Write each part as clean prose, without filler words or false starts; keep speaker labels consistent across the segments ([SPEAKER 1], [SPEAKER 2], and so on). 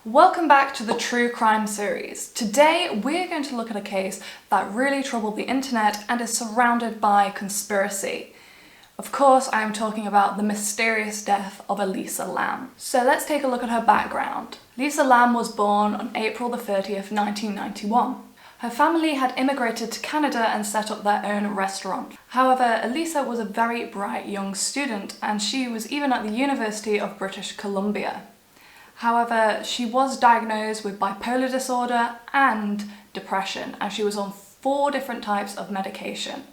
[SPEAKER 1] Welcome back to the True Crime series. Today we're going to look at a case that really troubled the internet and is surrounded by conspiracy. Of course, I am talking about the mysterious death of Elisa Lam. So let's take a look at her background. Elisa Lam was born on April the 30th, 1991. Her family had immigrated to Canada and set up their own restaurant. However, Elisa was a very bright young student and she was even at the University of British Columbia. However, she was diagnosed with bipolar disorder and depression, and she was on 4 different types of medication.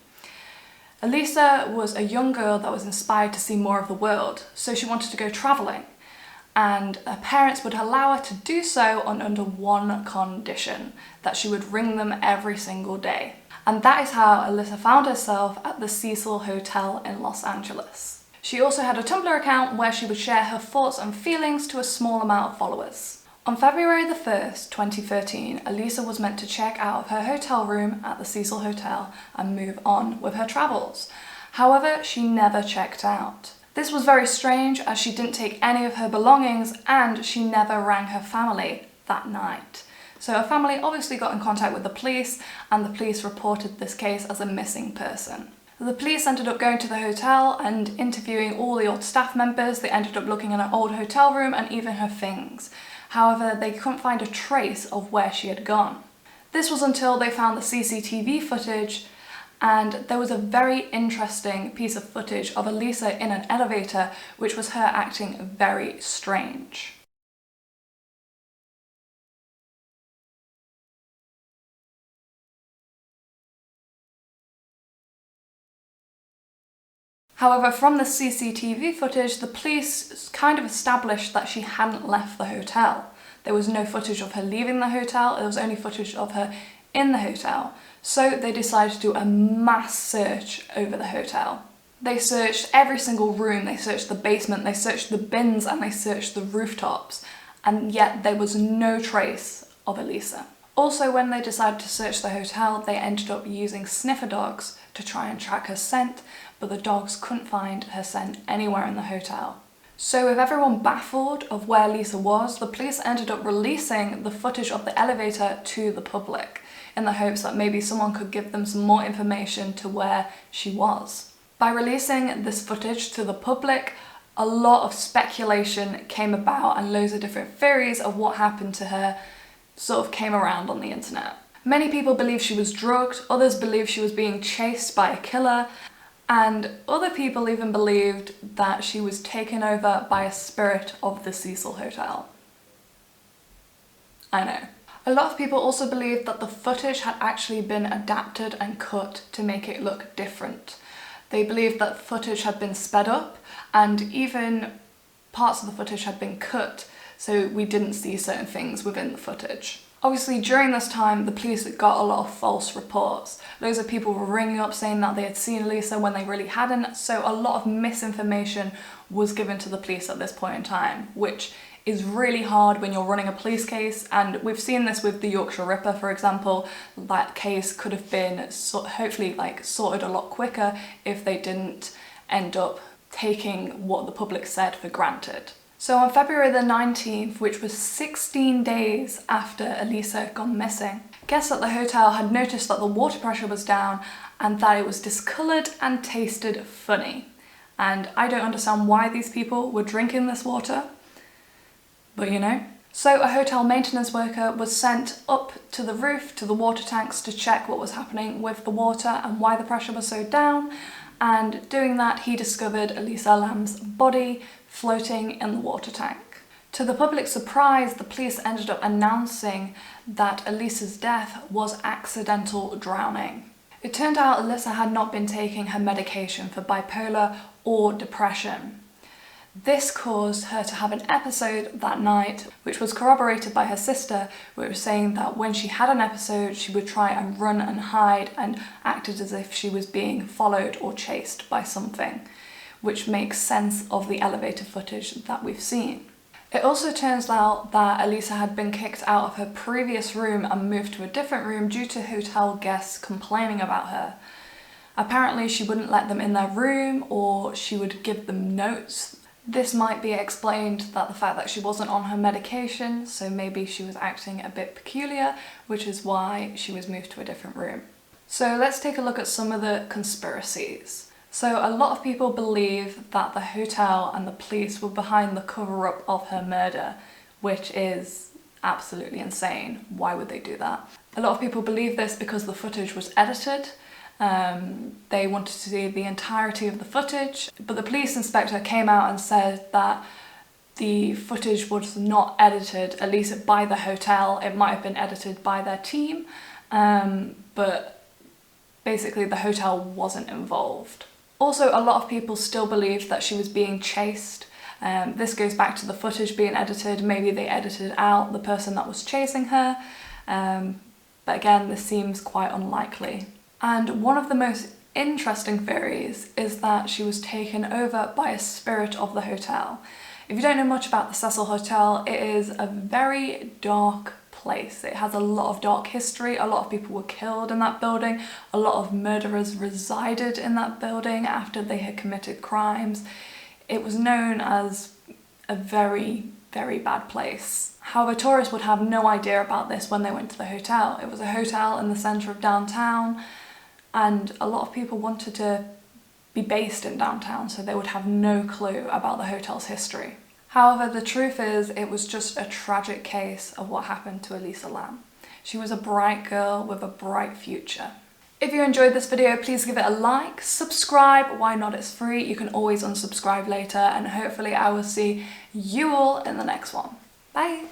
[SPEAKER 1] Elisa was a young girl that was inspired to see more of the world, so she wanted to go travelling, and her parents would allow her to do so under one condition, that she would ring them every single day. And that is how Elisa found herself at the Cecil Hotel in Los Angeles. She also had a Tumblr account where she would share her thoughts and feelings to a small amount of followers. On February the 1st, 2013, Elisa was meant to check out of her hotel room at the Cecil Hotel and move on with her travels. However, she never checked out. This was very strange as she didn't take any of her belongings and she never rang her family that night. So her family obviously got in contact with the police and the police reported this case as a missing person. The police ended up going to the hotel and interviewing all the old staff members. They ended up looking in her old hotel room and even her things. However, they couldn't find a trace of where she had gone. This was until they found the CCTV footage, and there was a very interesting piece of footage of Elisa in an elevator, which was her acting very strange. However, from the CCTV footage, the police kind of established that she hadn't left the hotel. There was no footage of her leaving the hotel, there was only footage of her in the hotel. So they decided to do a mass search over the hotel. They searched every single room, they searched the basement, they searched the bins, and they searched the rooftops. And yet there was no trace of Elisa. Also, when they decided to search the hotel, they ended up using sniffer dogs to try and track her scent, but the dogs couldn't find her scent anywhere in the hotel. So with everyone baffled of where Elisa was, the police ended up releasing the footage of the elevator to the public in the hopes that maybe someone could give them some more information to where she was. By releasing this footage to the public, a lot of speculation came about and loads of different theories of what happened to her sort of came around on the internet. Many people believe she was drugged, others believe she was being chased by a killer, and other people even believed that she was taken over by a spirit of the Cecil Hotel. I know. A lot of people also believed that the footage had actually been adapted and cut to make it look different. They believed that footage had been sped up and even parts of the footage had been cut so we didn't see certain things within the footage. Obviously, during this time, the police got a lot of false reports. Loads of people were ringing up saying that they had seen Elisa when they really hadn't, so a lot of misinformation was given to the police at this point in time, which is really hard when you're running a police case, and we've seen this with the Yorkshire Ripper, for example. That case could have been hopefully sorted a lot quicker if they didn't end up taking what the public said for granted. So on February the 19th, which was 16 days after Elisa had gone missing, guests at the hotel had noticed that the water pressure was down and that it was discoloured and tasted funny. And I don't understand why these people were drinking this water, but you know. So a hotel maintenance worker was sent up to the roof, to the water tanks, to check what was happening with the water and why the pressure was so down. And doing that, he discovered Elisa Lam's body floating in the water tank. To the public's surprise, the police ended up announcing that Elisa's death was accidental drowning. It turned out Elisa had not been taking her medication for bipolar or depression. This caused her to have an episode that night, which was corroborated by her sister, which was saying that when she had an episode, she would try and run and hide and acted as if she was being followed or chased by something, which makes sense of the elevator footage that we've seen. It also turns out that Elisa had been kicked out of her previous room and moved to a different room due to hotel guests complaining about her. Apparently she wouldn't let them in their room, or she would give them notes This might be explained that the fact that she wasn't on her medication, so maybe she was acting a bit peculiar, which is why she was moved to a different room. So let's take a look at some of the conspiracies. So a lot of people believe that the hotel and the police were behind the cover-up of her murder, which is absolutely insane. Why would they do that? A lot of people believe this because the footage was edited. They wanted to see the entirety of the footage, but the police inspector came out and said that the footage was not edited, at least by the hotel. It might have been edited by their team, but basically the hotel wasn't involved. Also, a lot of people still believe that she was being chased. This goes back to the footage being edited. Maybe they edited out the person that was chasing her, but again, this seems quite unlikely. And one of the most interesting theories is that she was taken over by a spirit of the hotel. If you don't know much about the Cecil Hotel, it is a very dark place. It has a lot of dark history. A lot of people were killed in that building. A lot of murderers resided in that building after they had committed crimes. It was known as a very, very bad place. However, tourists would have no idea about this when they went to the hotel. It was a hotel in the centre of downtown, and a lot of people wanted to be based in downtown, so they would have no clue about the hotel's history. However, the truth is, it was just a tragic case of what happened to Elisa Lam. She was a bright girl with a bright future. If you enjoyed this video, please give it a like, subscribe, why not, it's free. You can always unsubscribe later, and hopefully I will see you all in the next one. Bye!